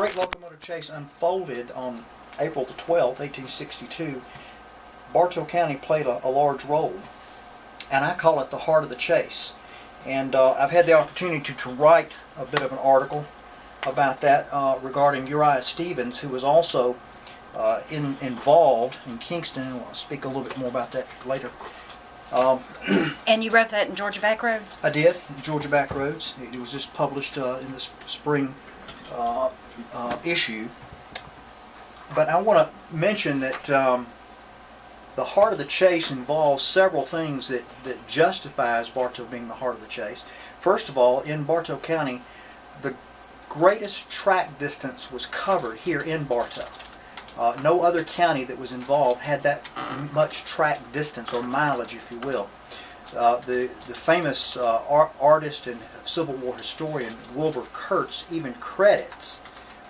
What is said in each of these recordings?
Great Locomotive Chase unfolded on April the 12th, 1862, Bartow County played a large role, and I call it the heart of the chase. And I've had the opportunity to write a bit of an article about that regarding Uriah Stevens, who was also involved in Kingston, and I'll speak a little bit more about that later. And you wrote that in Georgia Backroads? I did, Georgia Backroads. It was just published in this spring issue. But I want to mention that the heart of the chase involves several things that justifies Bartow being the heart of the chase. First of all, in Bartow County, the greatest track distance was covered here in Bartow. No other county that was involved had that much track distance, or mileage, if you will. The famous artist and Civil War historian Wilbur Kurtz even credits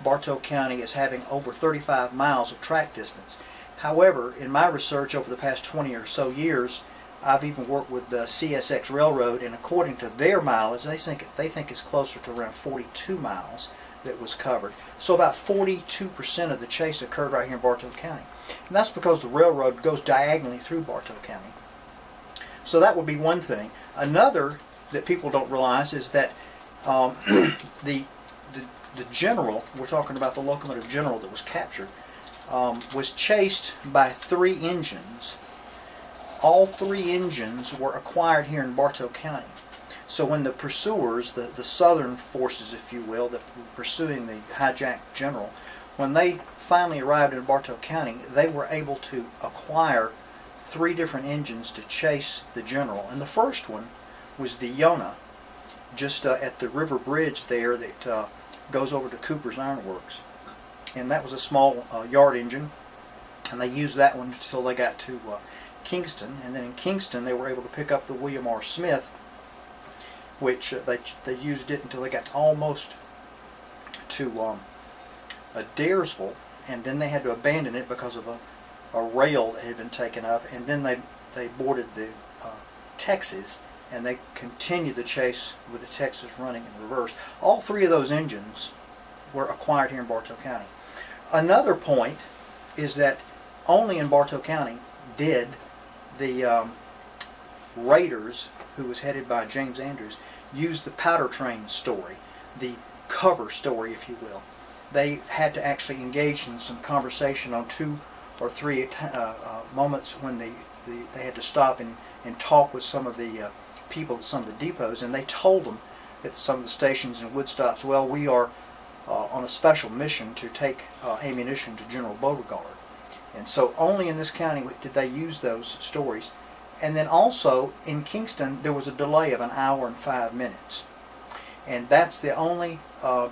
Bartow County as having over 35 miles of track distance. However, in my research over the past 20 or so years, I've even worked with the CSX Railroad, and according to their mileage, they think it's closer to around 42 miles that was covered. So about 42% of the chase occurred right here in Bartow County. And that's because the railroad goes diagonally through Bartow County. So that would be one thing. Another that people don't realize is that the general, we're talking about the locomotive general that was captured, was chased by 3 engines. All 3 engines were acquired here in Bartow County. So when the pursuers, the southern forces, if you will, that were pursuing the hijacked general, when they finally arrived in Bartow County, they were able to acquire 3 different engines to chase the general. And the first one was the Yonah, just at the river bridge there that goes over to Cooper's Iron Works. And that was a small yard engine, and they used that one until they got to Kingston. And then in Kingston they were able to pick up the William R. Smith, which they used it until they got almost to Daresville, and then they had to abandon it because of a rail that had been taken up. And then they boarded the Texas, and they continued the chase with the Texas running in reverse. All 3 of those engines were acquired here in Bartow County. Another point is that only in Bartow County did the Raiders, who was headed by James Andrews, use the powder train story, the cover story, if you will. They had to actually engage in some conversation on 2 or 3 moments when they had to stop and talk with some of the people at some of the depots, and they told them at some of the stations and wood stops, well, we are on a special mission to take ammunition to General Beauregard. And so only in this county did they use those stories. And then also in Kingston there was a delay of 1 hour and 5 minutes. And that's the only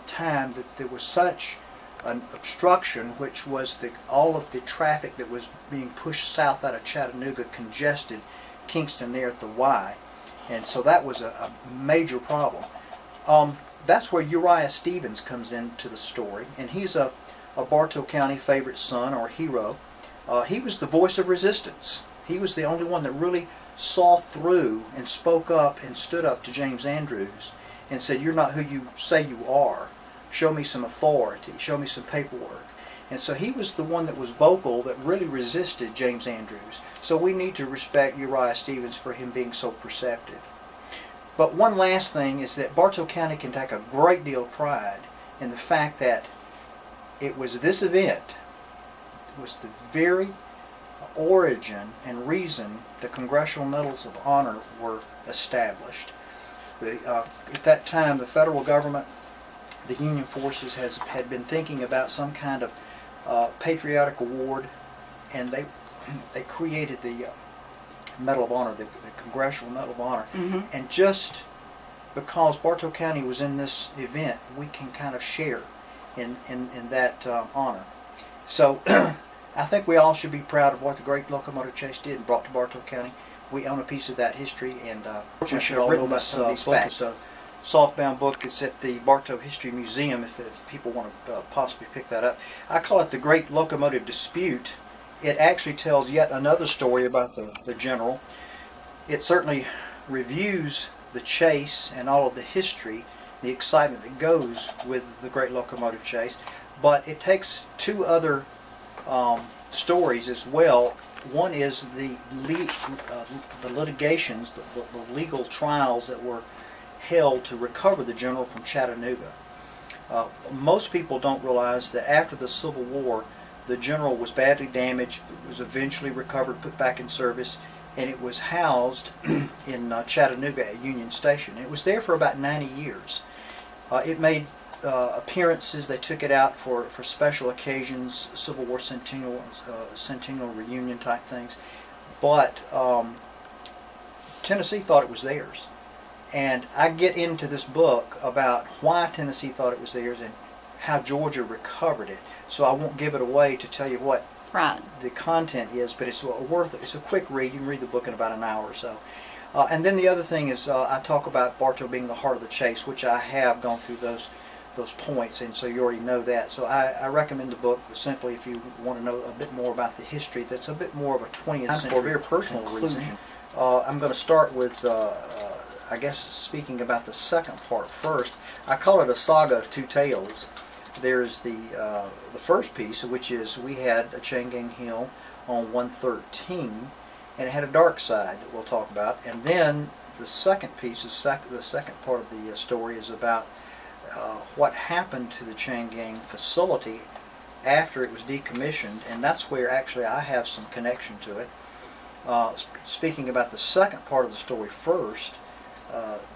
time that there was such an obstruction, which was all of the traffic that was being pushed south out of Chattanooga congested Kingston there at the Y. And so that was a major problem. That's where Uriah Stevens comes into the story, and he's a Bartow County favorite son, or hero. He was the voice of resistance. He was the only one that really saw through and spoke up and stood up to James Andrews and said, you're not who you say you are. Show me some authority. Show me some paperwork. And so he was the one that was vocal, that really resisted James Andrews. So we need to respect Uriah Stevens for him being so perceptive. But one last thing is that Bartow County can take a great deal of pride in the fact that it was this event, was the very origin and reason the Congressional Medals of Honor were established. At that time, the federal government, the Union forces, had been thinking about some kind of patriotic award, and they created the Medal of Honor, the Congressional Medal of Honor. Mm-hmm. And just because Bartow County was in this event, we can kind of share in that honor. So I think we all should be proud of what the Great Locomotive Chase did and brought to Bartow County. We own a piece of that history, and we should all know about some of these facts. It's a softbound book. It's at the Bartow History Museum if people want to possibly pick that up. I call it the Great Locomotive Dispute. It actually tells yet another story about the general. It certainly reviews the chase and all of the history, the excitement that goes with the Great Locomotive Chase, But it takes two other stories as well. One is the litigations, the legal trials that were held to recover the general from Chattanooga. Most people don't realize that after the Civil War, the general was badly damaged, was eventually recovered, put back in service, and it was housed in Chattanooga at Union Station. It was there for about 90 years. It made appearances. They took it out for special occasions, Civil War centennial reunion type things. But Tennessee thought it was theirs. And I get into this book about why Tennessee thought it was theirs and how Georgia recovered it. So I won't give it away to tell you what the content is, but it's a quick read. You can read the book in about an hour or so. And then the other thing is I talk about Bartow being the heart of the chase, which I have gone through those points, and so you already know that. So I recommend the book simply if you want to know a bit more about the history. That's a bit more of a 20th century. For a very personal reason. I'm going to start with, I guess, speaking about the second part first. I call it a saga of two tales. There's the first piece, which is we had a chain gang hill on 113, and it had a dark side that we'll talk about. And then the second piece, the second part of the story is about what happened to the chain gang facility after it was decommissioned, and that's where actually I have some connection to it. Speaking about the second part of the story first,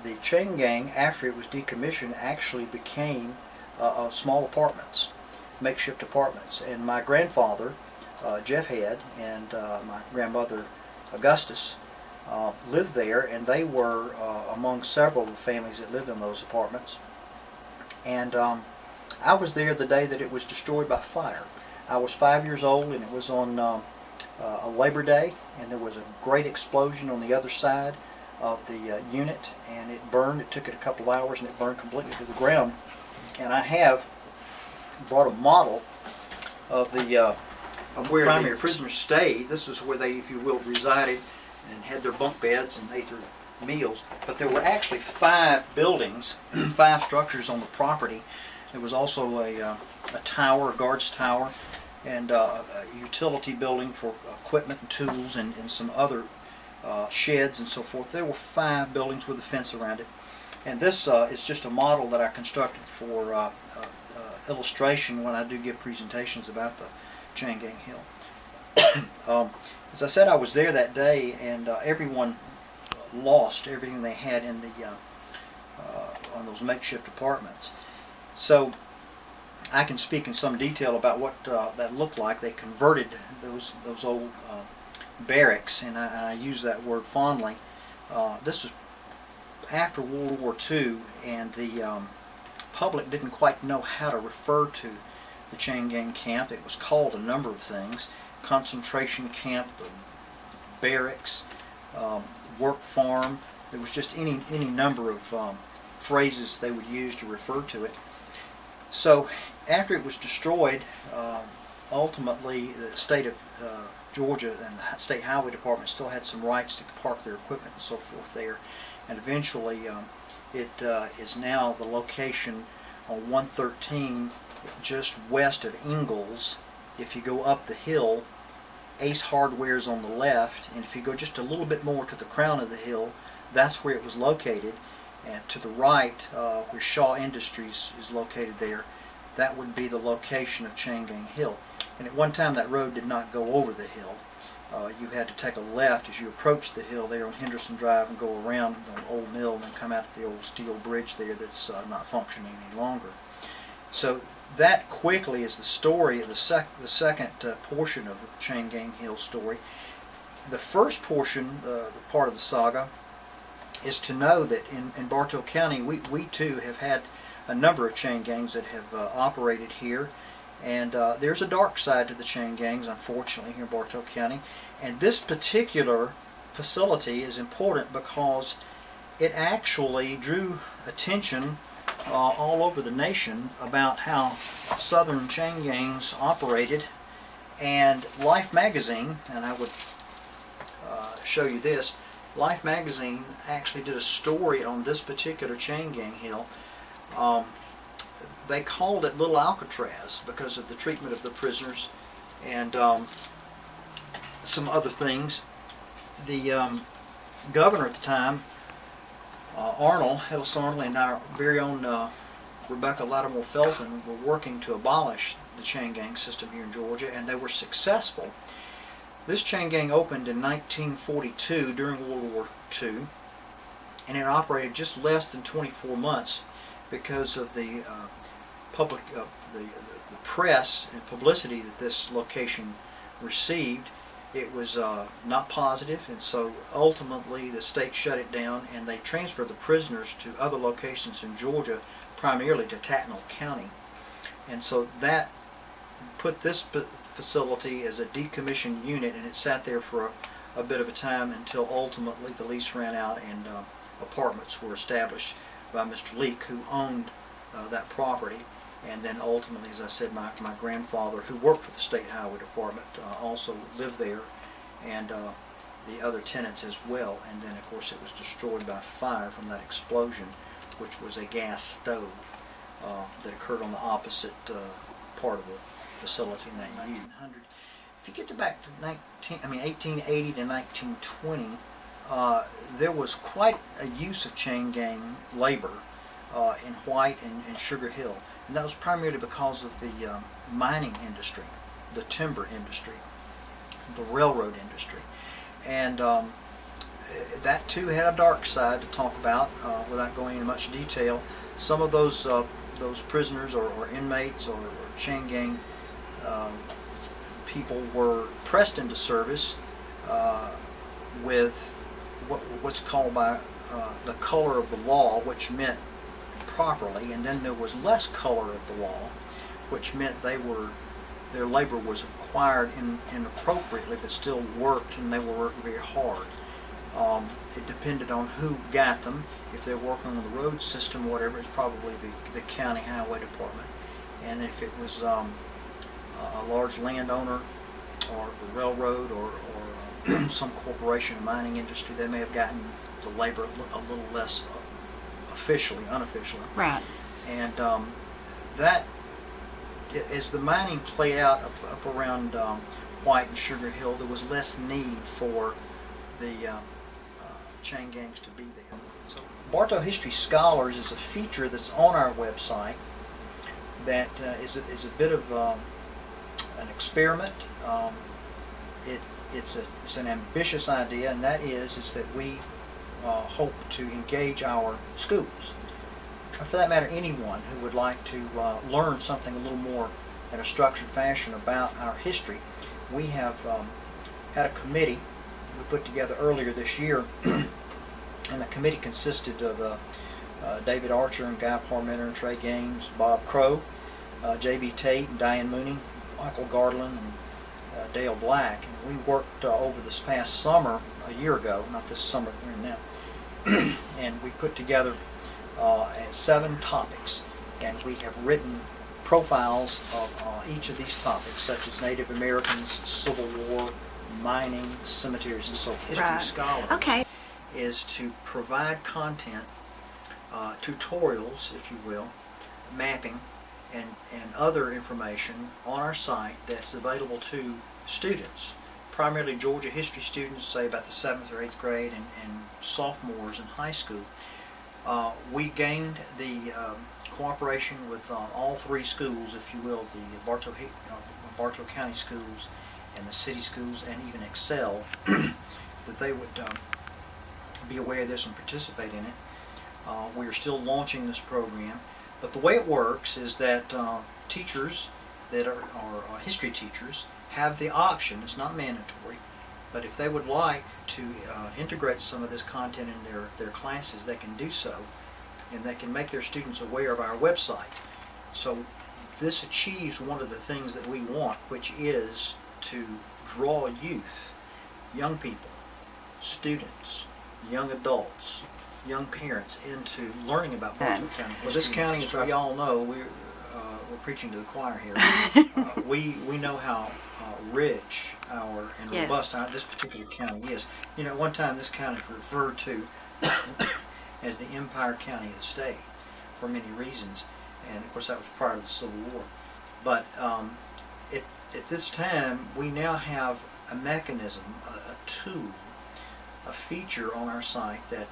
the chain gang, after it was decommissioned, actually became small apartments, makeshift apartments. And my grandfather, Jeff Head, and my grandmother, Augustus, lived there, and they were among several of the families that lived in those apartments. And I was there the day that it was destroyed by fire. I was 5 years old, and it was on a Labor Day, and there was a great explosion on the other side of the unit, and it burned. It took it a couple of hours, and it burned completely to the ground. And I have brought a model of the where the prisoners stayed. This is where they, if you will, resided and had their bunk beds and ate their meals. But there were actually 5 buildings, 5 structures on the property. There was also a tower, a guard's tower, and a utility building for equipment and tools, and some other sheds and so forth. There were 5 buildings with a fence around it. And this is just a model that I constructed for illustration when I do give presentations about the chain gang hill. As I said, I was there that day, and everyone lost everything they had in the on those makeshift apartments. So I can speak in some detail about what that looked like. They converted those old barracks, and I use that word fondly. This was after World War II, and the public didn't quite know how to refer to the chain gang camp. It was called a number of things: concentration camp, barracks, work farm. There was just any number of phrases they would use to refer to it. So after it was destroyed, ultimately the state of Georgia and the state highway department still had some rights to park their equipment and so forth there, and eventually it is now the location on 113 just west of Ingalls. If you go up the hill, Ace Hardware's on the left, and if you go just a little bit more to the crown of the hill, that's where it was located. And to the right, where Shaw Industries is located there, that would be the location of Chain Gang Hill. And at one time that road did not go over the hill. You had to take a left as you approached the hill there on Henderson Drive and go around the old mill and then come out to the old steel bridge there that's not functioning any longer. So that quickly is the story of the second portion of the Chain Gang Hill story. The first portion, the part of the saga, is to know that in Bartow County we too have had a number of chain gangs that have operated here, and there's a dark side to the chain gangs, unfortunately, here in Bartow County. And this particular facility is important because it actually drew attention all over the nation about how southern chain gangs operated. And Life magazine, and I would show you this, Life magazine actually did a story on this particular chain gang hill. they called it Little Alcatraz because of the treatment of the prisoners and some other things. The governor at the time, Ellis Arnold, and our very own Rebecca Lattimore Felton were working to abolish the chain gang system here in Georgia, and they were successful. This chain gang opened in 1942 during World War II, and it operated just less than 24 months because of the public, the press and publicity that this location received. It was not positive, and so ultimately the state shut it down, and they transferred the prisoners to other locations in Georgia, primarily to Tattnall County. And so that put this facility as a decommissioned unit, and it sat there for a bit of a time until ultimately the lease ran out and apartments were established by Mr. Leake, who owned that property. And then ultimately, as I said, my grandfather, who worked for the State Highway Department, also lived there, and the other tenants as well. And then, of course, it was destroyed by fire from that explosion, which was a gas stove that occurred on the opposite part of the facility in that year. If you get to back to 1880 to 1920, there was quite a use of chain gang labor in White and Sugar Hill. And that was primarily because of the mining industry, the timber industry, the railroad industry. And that too had a dark side to talk about without going into much detail. Some of those prisoners or inmates or chain gang people were pressed into service with what's called by the color of the law, which meant properly, and then there was less color of the law, which meant their labor was acquired inappropriately, but still worked, and they were working very hard. It depended on who got them. If they were working on the road system or whatever, it's probably the county highway department. And if it was a large landowner or the railroad or some corporation, mining industry, they may have gotten the labor a little less unofficially. Right. And that, as the mining played out up around White and Sugar Hill, there was less need for the chain gangs to be there. So Bartow History Scholars is a feature that's on our website that is a bit of an experiment. It's an ambitious idea, and that is that we hope to engage our schools, or for that matter anyone who would like to learn something a little more in a structured fashion about our history. We have had a committee we put together earlier this year, and the committee consisted of David Archer and Guy Parmenter and Trey Gaines, Bob Crow, J.B. Tate and Diane Mooney, Michael Garland, and Dale Black. And we worked over this past summer, a year ago, not this summer we're in now, and we put together 7 topics, and we have written profiles of each of these topics, such as Native Americans, Civil War, mining, cemeteries, and so forth. History Right. Scholar is to provide content, tutorials, if you will, mapping, and other information on our site that's available to students, primarily Georgia history students, say about the 7th or 8th grade, and sophomores in high school. We gained the cooperation with all 3 schools, if you will, the Bartow County schools and the city schools, and even Excel, that they would be aware of this and participate in it. We are still launching this program, but the way it works is that teachers that are history teachers have the option, it's not mandatory, but if they would like to integrate some of this content in their classes, they can do so, and they can make their students aware of our website. So this achieves one of the things that we want, which is to draw youth, young people, students, young adults, young parents into learning about Bartow County. Well, this county, as we all know, we're preaching to the choir here. We know how rich and Yes. robust this particular county is. You know, at one time this county was referred to as the Empire County of the state for many reasons. and of course that was prior to the Civil War. But at this time, we now have a mechanism, a tool, a feature on our site that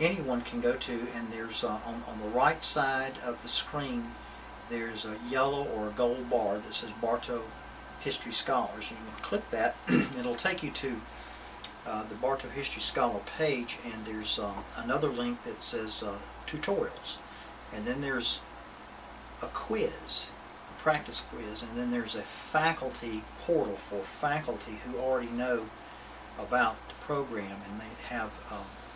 anyone can go to, and there's on the right side of the screen, there's a yellow or a gold bar that says Bartow History Scholars. You can click that, and it'll take you to the Bartow History Scholar page, and there's another link that says tutorials, and then there's a quiz, a practice quiz, and then there's a faculty portal for faculty who already know about the program, and they have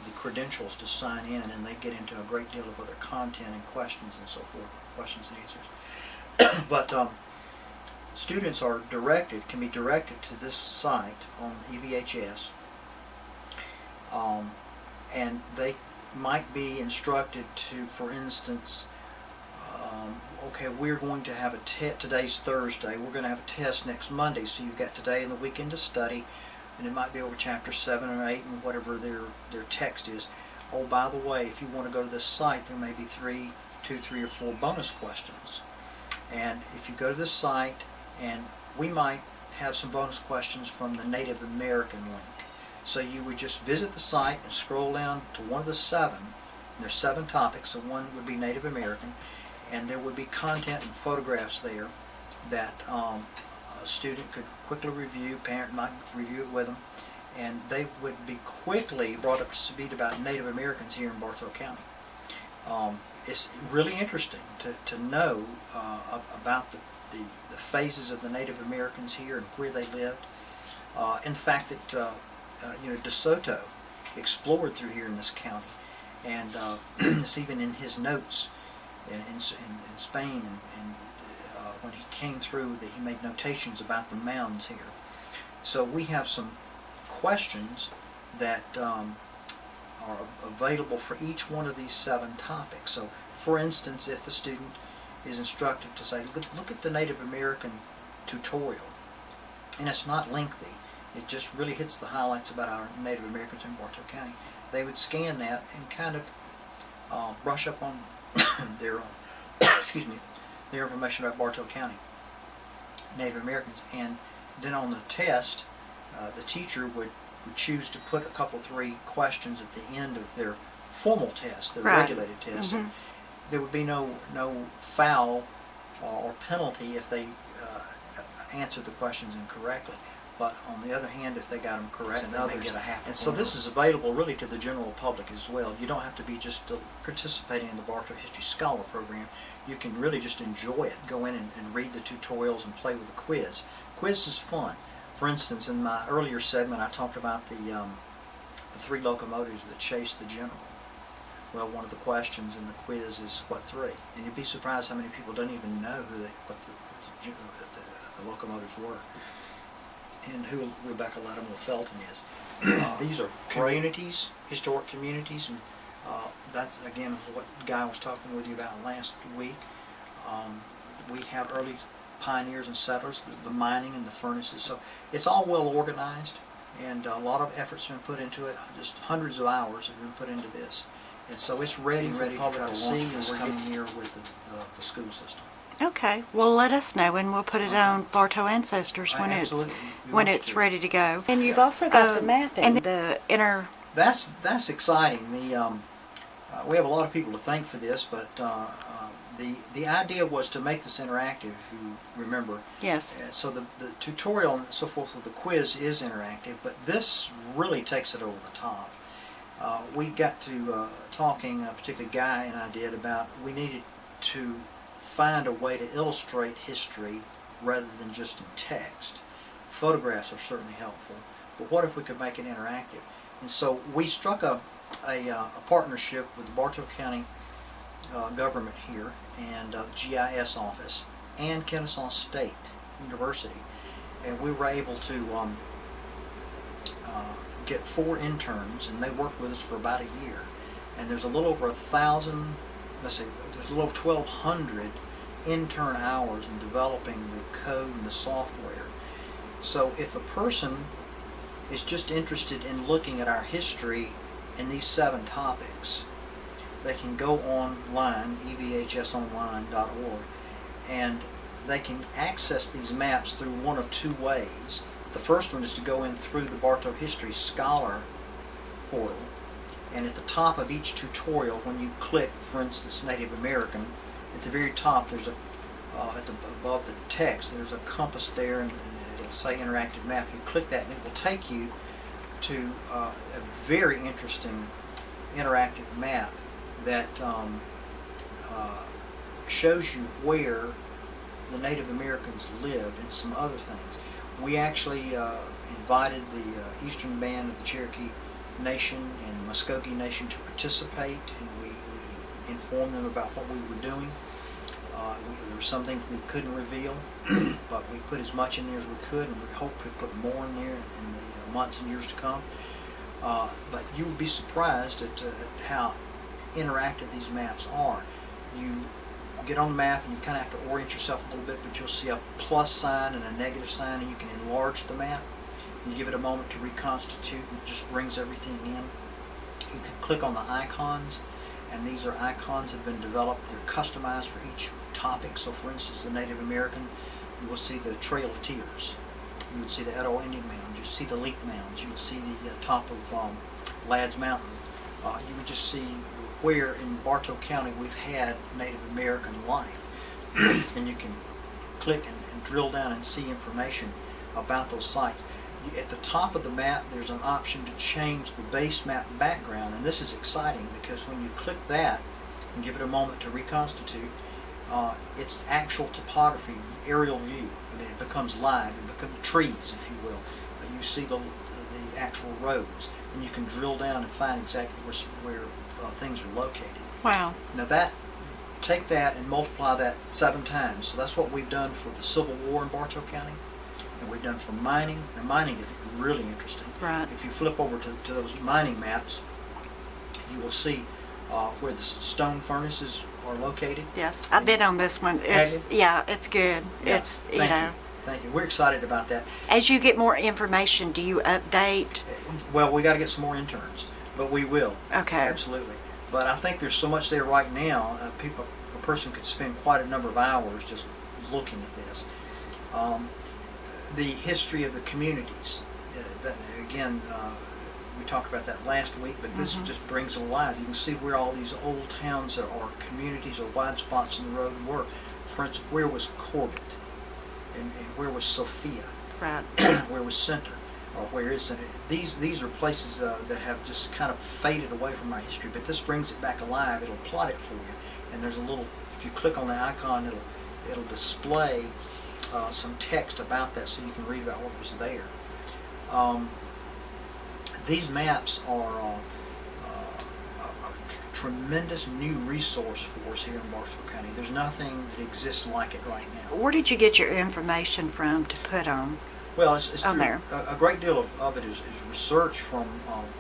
the credentials to sign in, and they get into a great deal of other content and questions and so forth, questions and answers. But students can be directed to this site on EVHS, and they might be instructed to, for instance, okay, we're going to have a test, today's Thursday, we're going to have a test next Monday, so you've got today and the weekend to study, and it might be over chapter 7 or 8 and whatever their text is. Oh, by the way, if you want to go to this site, there may be 2, 3, or 4 bonus questions. And if you go to this site, and we might have some bonus questions from the Native American link. So you would just visit the site and scroll down to one of the 7. There's 7 topics, so one would be Native American, and there would be content and photographs there that a student could quickly review, parent might review it with them, and they would be quickly brought up to speed about Native Americans here in Bartow County. It's really interesting to know about the phases of the Native Americans here and where they lived, and the fact that DeSoto explored through here in this county, and it's even in his notes in Spain, and when he came through, that he made notations about the mounds here. So we have some questions that are available for each one of these 7 topics. So, for instance, if the student is instructed to say, look at the Native American tutorial, and it's not lengthy, it just really hits the highlights about our Native Americans in Bartow County, they would scan that and kind of brush up on their their information about Bartow County Native Americans. And then on the test, the teacher would choose to put a couple, 3 questions at the end of their formal test, their regulated test. Mm-hmm. There would be no foul or penalty if they answered the questions incorrectly. But on the other hand, if they got them correct, then they get a half. And so this is available really to the general public as well. You don't have to be just participating in the Bartow History Scholar program. You can really just enjoy it. Go in and read the tutorials and play with the quiz. Quiz is fun. For instance, in my earlier segment, I talked about the 3 locomotives that chased the general. Well, one of the questions in the quiz is what 3? And you'd be surprised how many people don't even know what the locomotives were, and who Rebecca Latimer Felton is. These are communities, historic communities, and that's again what Guy was talking with you about last week. We have early pioneers and settlers, the mining and the furnaces, so it's all well organized, and a lot of effort's been put into it. Just hundreds of hours have been put into this, and so it's ready for the public to see, and we're coming here with the school system. Okay, well let us know, and we'll put it on Bartow Ancestors when it's ready to go. And you've also got the mapping and the inner. That's exciting. We have a lot of people to thank for this, but the idea was to make this interactive, if you remember. Yes. So the tutorial and so forth with the quiz is interactive, but this really takes it over the top. We got to talking, particularly Guy and I did, about we needed to find a way to illustrate history rather than just in text. Photographs are certainly helpful, but what if we could make it interactive? And so we struck a partnership with the Bartow County government here, and the GIS office, and Kennesaw State University, and we were able to get 4 interns, and they worked with us for about a year. And there's a little over 1,000, there's a little over 1,200 intern hours in developing the code and the software. So if a person is just interested in looking at our history in these 7 topics, they can go online, evhsonline.org, and they can access these maps through one of two ways. The first one is to go in through the Bartow History Scholar portal, and at the top of each tutorial, when you click, for instance, Native American, at the very top there's above the text there's a compass there, and it'll say interactive map. You click that and it will take you to a very interesting interactive map that shows you where the Native Americans lived and some other things. We actually invited the Eastern Band of the Cherokee Nation and Muskogee Nation to participate, and we informed them about what we were doing. There were some things we couldn't reveal, but we put as much in there as we could, and we hope to put more in there in the months and years to come. But you would be surprised at how interactive these maps are. You get on the map and you kind of have to orient yourself a little bit, but you'll see a plus sign and a negative sign, and you can enlarge the map. You give it a moment to reconstitute, and it just brings everything in. You can click on the icons, and these are icons that have been developed. They're customized for each topic. So for instance, the Native American, you will see the Trail of Tears. You would see the Etowah Indian Mounds. You'd see the Leap Mounds. You would see the top of Ladd's Mountain. You would just see where in Bartow County we've had Native American life. And you can click and drill down and see information about those sites. At the top of the map there's an option to change the base map background, and this is exciting because when you click that and give it a moment to reconstitute, it's actual topography, aerial view, and it becomes live. It becomes trees, if you will. You see the actual roads, and you can drill down and find exactly where things are located. Wow. Now take that and multiply that 7 times. So that's what we've done for the Civil War in Bartow County. And we've done for mining. Now mining is really interesting. Right. If you flip over to those mining maps, you will see where the stone furnaces are located. Yes, I've been on this one. It's it's good. Yeah, It's Thank you. We're excited about that. As you get more information, do you update? Well, we got to get some more interns, but we will. Okay. Absolutely. But I think there's so much there right now. A person could spend quite a number of hours just looking at this. The history of the communities. We talked about that last week, but this just brings it alive. You can see where all these old towns or communities or wide spots in the road were. For instance, where was Corbett? And where was Sophia? Right. Where was Center? Or where is Center? These are places that have just kind of faded away from our history, but this brings it back alive. It'll plot it for you. And there's a little, if you click on the icon, it'll display some text about that so you can read about what was there. These maps are a tremendous new resource for us here in Bartow County. There's nothing that exists like it right now. Where did you get your information from to put on? Well, it's on there. A great deal of it is research from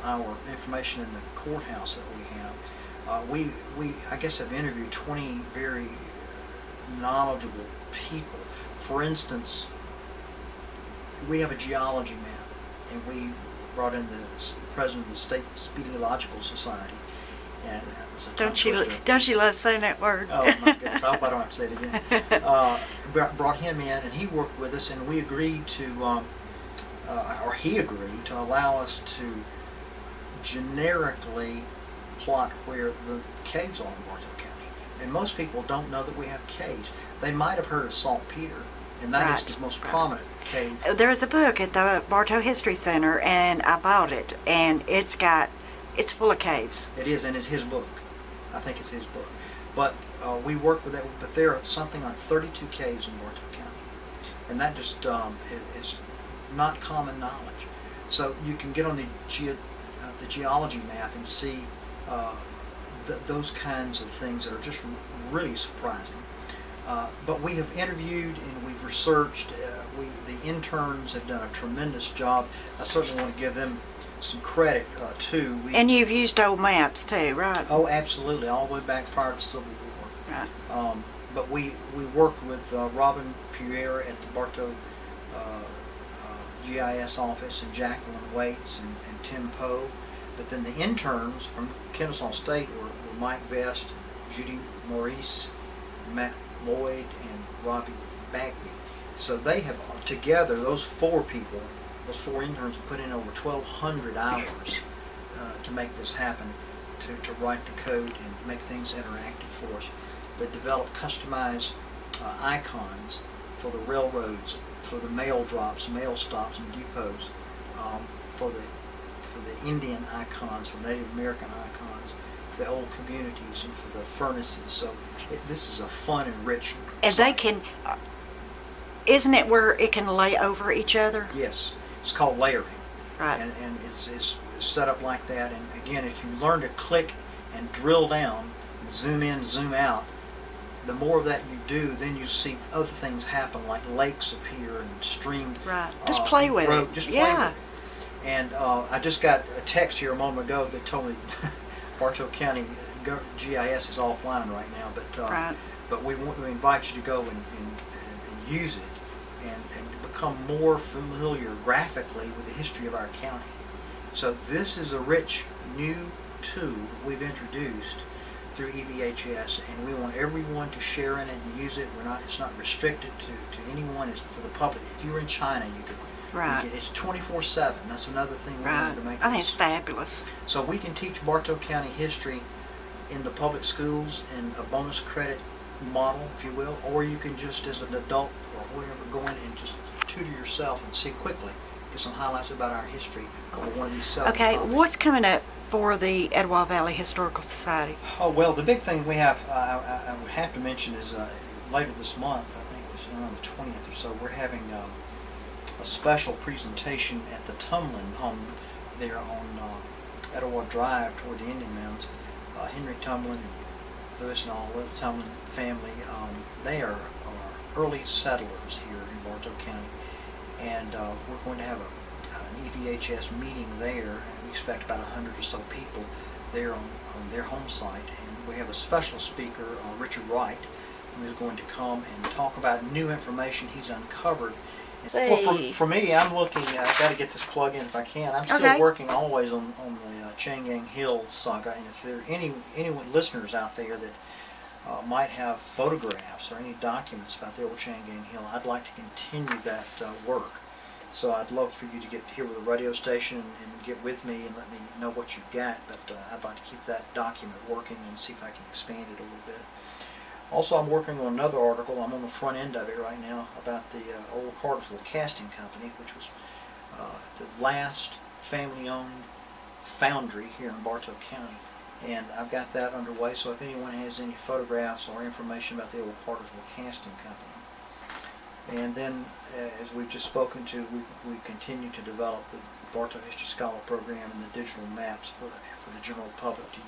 our information in the courthouse that we have. We I guess have interviewed 20 very knowledgeable people. For instance, we have a geology map, and we brought in the president of the State Speleological Society. And don't you love saying that word? Oh my goodness! I hope I don't have to say it again. Brought him in, and he worked with us, and we agreed to, or he agreed to allow us to generically plot where the caves are in Bartow County. And most people don't know that we have caves. They might have heard of Saltpeter, and that is the most prominent cave. There's a book at the Bartow History Center, and I bought it, and it's full of caves. It is, and it's his book. I think it's his book. But we work with that. But there are something like 32 caves in Bartow County, and that just is not common knowledge. So you can get on the geology map and see those kinds of things that are just really surprising. But we have interviewed and we've researched. The interns have done a tremendous job. I certainly want to give them some credit too. And you've used old maps too, right? Oh, absolutely, all the way back prior to Civil War. Right. But we worked with Robin Pierre at the Bartow GIS office, and Jacqueline Waits and Tim Poe. But then the interns from Kennesaw State were Mike Vest, Judy Maurice, Matt Lloyd, and Robbie Bagby. So they have together, those four people, those four interns have put in over 1,200 hours to make this happen, to write the code and make things interactive for us. They develop customized icons for the railroads, for the mail drops, mail stops, and depots, for the Indian icons, for Native American icons, for the old communities, and for the furnaces. So this is a fun and rich. And they can, isn't it where it can lay over each other? Yes, it's called layering. Right. And it's set up like that. And again, if you learn to click and drill down, and zoom in, zoom out, the more of that you do, then you see other things happen, like lakes appear and streams. Right. Just play with it. Just play with it. And I just got a text here a moment ago that told me Bartow County GIS is offline right now, but we invite you to go and use it and become more familiar graphically with the history of our county. So this is a rich new tool that we've introduced through EVHS, and we want everyone to share in it and use it. It's not restricted to anyone. It's for the public. If you're in China, you can. Right. It's 24/7. That's another thing we wanted to make. I think it's fabulous. So we can teach Bartow County history in the public schools in a bonus credit model, if you will, or you can just, as an adult or whatever, go in and just tutor yourself and see quickly, get some highlights about our history or one of these seven Okay, topics. what's coming up for the Etowah Valley Historical Society? Oh, well, the big thing we have, I would have to mention, is later this month, I think it was around the 20th or so, we're having a special presentation at the Tumlin home there on Etowah Drive toward the Indian Mounds. Henry Tumlin and Lewis and all the Tumlin family, they are early settlers here in Bartow County, and we're going to have an EVHS meeting there, and we expect about 100 or so people there on their home site. And we have a special speaker, Richard Wright, who is going to come and talk about new information he's uncovered. Well, for me, I'm looking, I've got to get this plug in if I can. I'm still working always on the Changgang Hill saga, and if there are anyone listeners out there that might have photographs or any documents about the old Changgang Hill, I'd like to continue that work. So I'd love for you to get here with a radio station and get with me and let me know what you've got, but I'd like to keep that document working and see if I can expand it a little bit. Also, I'm working on another article. I'm on the front end of it right now about the old Cartersville Casting Company, which was the last family-owned foundry here in Bartow County. And I've got that underway, so if anyone has any photographs or information about the old Cartersville Casting Company. And then, as we've just spoken to, we continue to develop the Bartow History Scholar program and the digital maps for the general public to